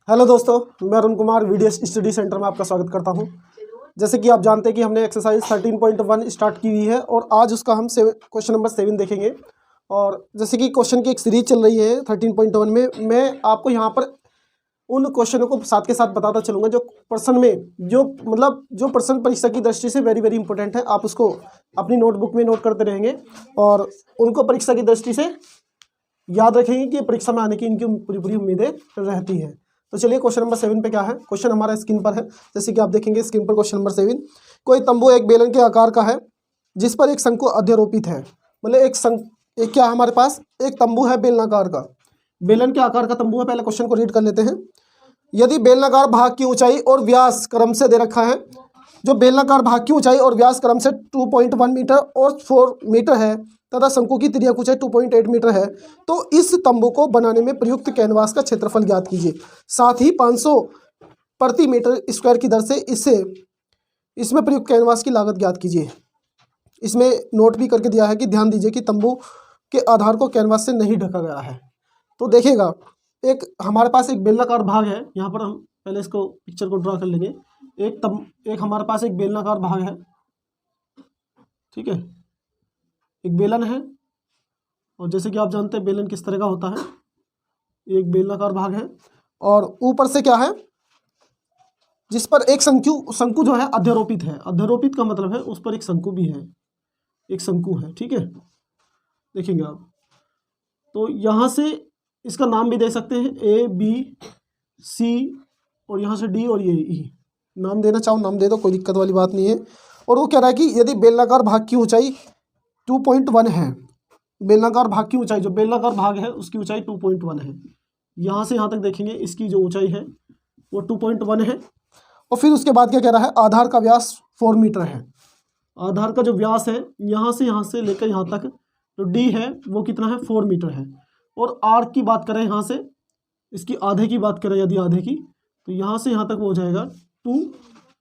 Hello दोस्तों, मैं Arun Kumar video study centre में आपका स्वागत करता हूं। जैसे कि आप जानते हैं कि हमने एक्सरसाइज 13.1 स्टार्ट की हुई है और आज उसका हम क्वेश्चन नंबर 7 देखेंगे। और जैसे कि क्वेश्चन की एक सीरीज चल रही है 13.1 में, मैं आपको यहां पर उन क्वेश्चनों को साथ के साथ बताता चलूँगा जो प्रश्न में जो प्रश्न परीक्षा की दृष्टि से वेरी वेरी इंपॉर्टेंट है। आप उसको अपनी नोटबुक में नोट करते रहेंगे और उनको परीक्षा की दृष्टि से याद रखेंगे कि परीक्षा में आने की इनकी पूरी पूरी उम्मीदें रहती हैं। तो चलिए क्वेश्चन नंबर 7 पे क्या है। क्वेश्चन हमारा स्क्रीन पर है, जैसे कि आप देखेंगे स्क्रीन पर क्वेश्चन नंबर 7। कोई तंबू एक बेलन के आकार का है जिस पर एक शंकु अध्यारोपित है। मतलब एक क्या हमारे पास एक तंबू है बेलनाकार का, बेलन के आकार का तंबू है। पहले क्वेश्चन को रीड कर लेते हैं। यदि बेलनाकार भाग की ऊंचाई और व्यास क्रम से दे रखा है, जो बेलनाकार भाग की ऊंचाई और व्यास क्रम से 2.1 मीटर और 4 मीटर है तथा शंकु की तिर्यक ऊंचाई 2.8 मीटर है, तो इस तंबू को बनाने में प्रयुक्त कैनवास का क्षेत्रफल ज्ञात कीजिए। साथ ही 500 प्रति मीटर स्क्वायर की दर से इसमें प्रयुक्त कैनवास की लागत ज्ञात कीजिए। इसमें नोट भी करके दिया है कि ध्यान दीजिए कि तंबू के आधार को कैनवास से नहीं ढका गया है। तो देखिएगा, एक हमारे पास एक बेलनाकार भाग है। यहाँ पर हम पहले इसको पिक्चर को ड्रा कर लेंगे। एक हमारे पास एक बेलनाकार भाग है, ठीक है, एक बेलन है। और जैसे कि आप जानते हैं बेलन किस तरह का होता है, एक बेलनाकार भाग है और ऊपर से क्या है, जिस पर एक शंकु जो है अध्यारोपित है। अध्यारोपित का मतलब है उस पर एक शंकु भी है, एक शंकु है, ठीक है। देखेंगे आप, तो यहाँ से इसका नाम भी दे सकते हैं, ए बी सी, और यहाँ से डी, और ये ई। नाम देना चाहो नाम दे दो, कोई दिक्कत वाली बात नहीं है। और वो कह रहा है कि यदि बेलनाकार भाग की ऊंचाई 2.1 है, बेलनाकार भाग की ऊंचाई, जो बेलनाकार भाग है उसकी ऊंचाई 2.1 है। यहाँ से यहाँ तक देखेंगे इसकी जो ऊंचाई है वो 2.1 है। और फिर उसके बाद क्या कह रहा है, आधार का व्यास 4 मीटर है। आधार का जो व्यास है यहाँ से लेकर यहाँ तक, तो डी है वो कितना है, 4 मीटर है। और आर की बात करें, यहाँ से इसकी आधे की बात करें, यदि आधे की, तो यहाँ से यहाँ तक वो हो जाएगा 2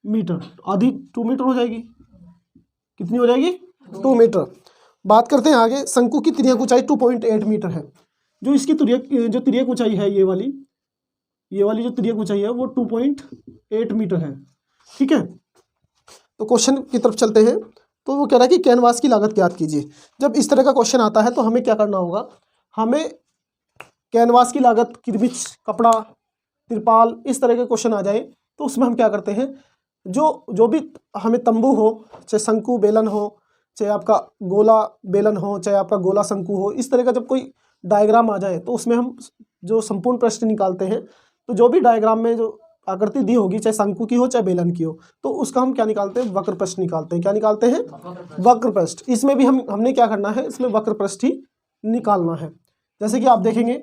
मीटर। आधी 2 मीटर हो जाएगी। कितनी हो जाएगी, 2 मीटर। बात करते हैं आगे। शंकु की तिर्यक ऊंचाई 2.8 मीटर है। जो इसकी तिर्यक ऊंचाई है, ये वाली जो तिर्यक ऊंचाई है वो 2.8 मीटर है, ठीक है। तो क्वेश्चन की तरफ चलते हैं। तो वो कह रहा है कि कैनवास की लागत ज्ञात कीजिए। जब इस तरह का क्वेश्चन आता है तो हमें क्या करना होगा, हमें कैनवास की लागत, किरमिच, कपड़ा, तिरपाल, इस तरह के क्वेश्चन आ जाए तो उसमें हम क्या करते हैं, जो भी हमें तंबू हो, चाहे शंकु बेलन हो, चाहे आपका गोला बेलन हो, चाहे आपका गोला शंकु हो, इस तरह का जब कोई डायग्राम आ जाए तो उसमें हम जो संपूर्ण प्रश्न निकालते हैं, तो जो भी डायग्राम में जो आकृति दी होगी, चाहे शंकु की हो चाहे बेलन की हो, तो उसका हम क्या निकालते हैं, वक्र प्रश्न निकालते हैं। क्या निकालते हैं, वक्र प्रश्न। इसमें भी हमने क्या करना है, इसमें वक्र प्रश्न ही निकालना है। जैसे कि आप देखेंगे,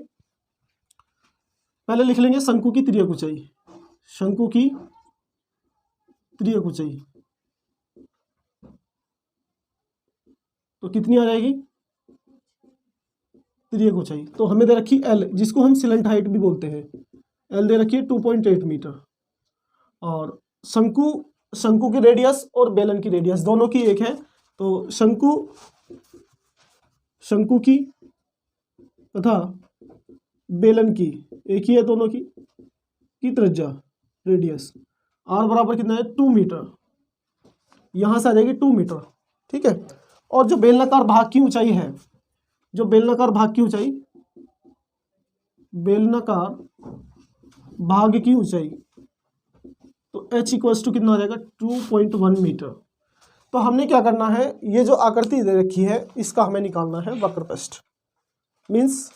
पहले लिख लेंगे शंकु की तिर्यक ऊंचाई। शंकु की तिर्यक ऊंचाई तो कितनी आ जाएगी, तिर्यक ऊंचाई तो हमें दे रखी एल, जिसको हम सिलेंट हाइट भी बोलते हैं। एल दे रखी है 2.8 मीटर। और शंकु की रेडियस और बेलन की रेडियस दोनों की एक है। तो शंकु की तथा बेलन की एक ही है, दोनों की त्रिज्या, रेडियस, आर बराबर कितना है, 2 मीटर। यहां से आ जाएगी 2 मीटर, ठीक है। और जो बेलनाकार भाग की ऊंचाई है, जो बेलनाकार भाग की ऊंचाई, बेलनाकार भाग की ऊंचाई, तो h इक्वल्स टू कितना हो जाएगा, 2.1 मीटर। तो हमने क्या करना है, ये जो आकृति दे रखी है इसका हमें निकालना है वक्र पृष्ठ, मीन्स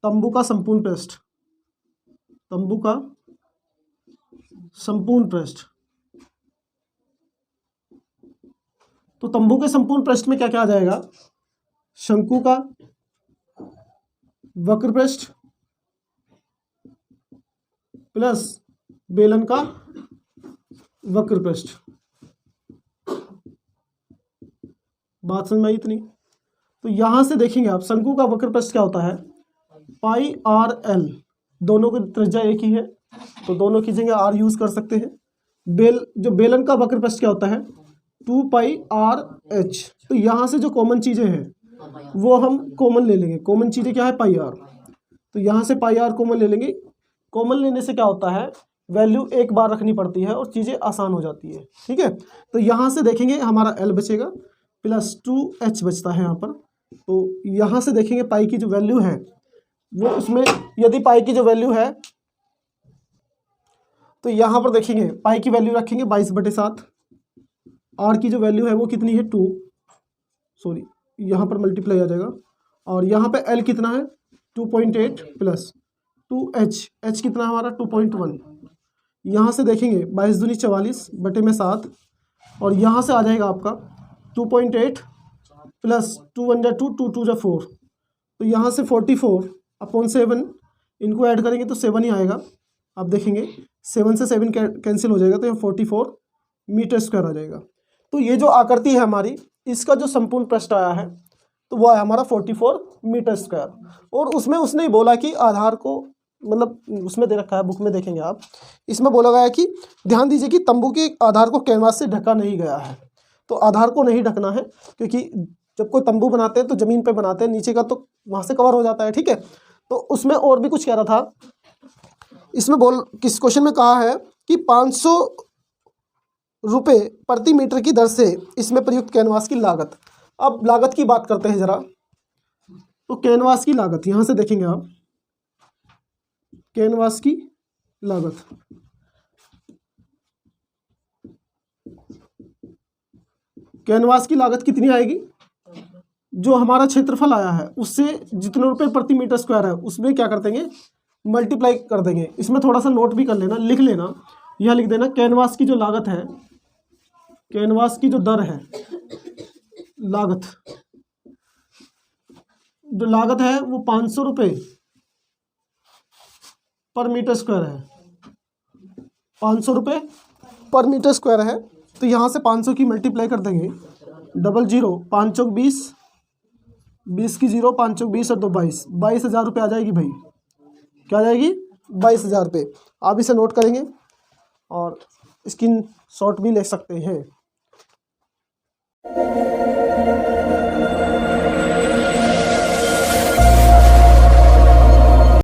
तंबू का संपूर्ण पृष्ठ, तंबू का संपूर्ण पृष्ठ। तो तंबू के संपूर्ण पृष्ठ में क्या क्या आ जाएगा, शंकु का वक्र पृष्ठ प्लस बेलन का वक्र पृष्ठ। बात समझ में आई इतनी। तो यहां से देखेंगे आप, शंकु का वक्र पृष्ठ क्या होता है, पाई आर एल, दोनों की त्रिज्या एक ही है तो दोनों की जगह आर यूज कर सकते हैं। जो बेलन का वक्र पृष्ठ क्या होता है, 2 पाई आर एच। तो यहाँ से जो कॉमन चीज़ें हैं वो हम कॉमन ले लेंगे। कॉमन चीज़ें क्या है, पाई आर। तो यहाँ से पाई आर कॉमन ले लेंगे, कॉमन लेने से क्या होता है, वैल्यू एक बार रखनी पड़ती है और चीज़ें आसान हो जाती है। ठीक है, तो यहाँ से देखेंगे हमारा L बचेगा प्लस 2H बचता है यहाँ पर। तो यहाँ से देखेंगे पाई की जो वैल्यू है वो, उसमें यदि पाई की जो वैल्यू है तो यहाँ पर देखेंगे पाई की वैल्यू रखेंगे 22/7। आर की जो वैल्यू है वो कितनी है 2, सॉरी यहाँ पर मल्टीप्लाई आ जाएगा। और यहाँ पे L कितना है 2.8 प्लस 2H, H कितना हमारा 2.1। यहाँ से देखेंगे 22 दूनी 44/7 और यहाँ से आ जाएगा आपका 2.8 प्लस 2 1 2 2 2 4। तो यहाँ से 44/7 इनको ऐड करेंगे तो 7 ही आएगा। आप देखेंगे 7 से 7 कैंसिल हो जाएगा तो यहाँ 44 मीटर स्क्वायर आ जाएगा। तो ये जो आकृति है हमारी, इसका जो संपूर्ण पृष्ठ आया है तो वो है हमारा 44 मीटर स्क्वायर। और उसमें उसने ही बोला कि आधार को, मतलब उसमें दे रखा है, बुक में देखेंगे आप, इसमें बोला गया है कि ध्यान दीजिए कि तंबू के आधार को कैनवास से ढका नहीं गया है। तो आधार को नहीं ढकना है, क्योंकि जब कोई तंबू बनाते हैं तो ज़मीन पे बनाते हैं, नीचे का तो वहाँ से कवर हो जाता है। ठीक है, तो उसमें और भी कुछ कह रहा था। इसमें किस क्वेश्चन में कहा है कि 500 रुपये प्रति मीटर की दर से इसमें प्रयुक्त कैनवास की लागत। अब लागत की बात करते हैं ज़रा। तो कैनवास की लागत यहाँ से देखेंगे आप, कैनवास की लागत, कैनवास की लागत कितनी आएगी, जो हमारा क्षेत्रफल आया है उससे जितने रुपए प्रति मीटर स्क्वायर है उसमें क्या कर देंगे, मल्टीप्लाई कर देंगे। इसमें थोड़ा सा नोट भी कर लेना, लिख लेना, यह लिख देना कैनवास की जो लागत है, कैनवास की जो दर है, लागत, जो लागत है वो 500 रुपये पर मीटर स्क्वायर है, 500 रुपये पर मीटर स्क्वायर है। तो यहाँ से 500 की मल्टीप्लाई कर देंगे, 00 5 चौक 20, 20 की 0, 5 चौक 20 और 2 22, 22,000 रुपये आ जाएगी भाई। क्या आ जाएगी, 22,000 रुपये। आप इसे नोट करेंगे और स्क्रीन शॉट भी ले सकते हैं।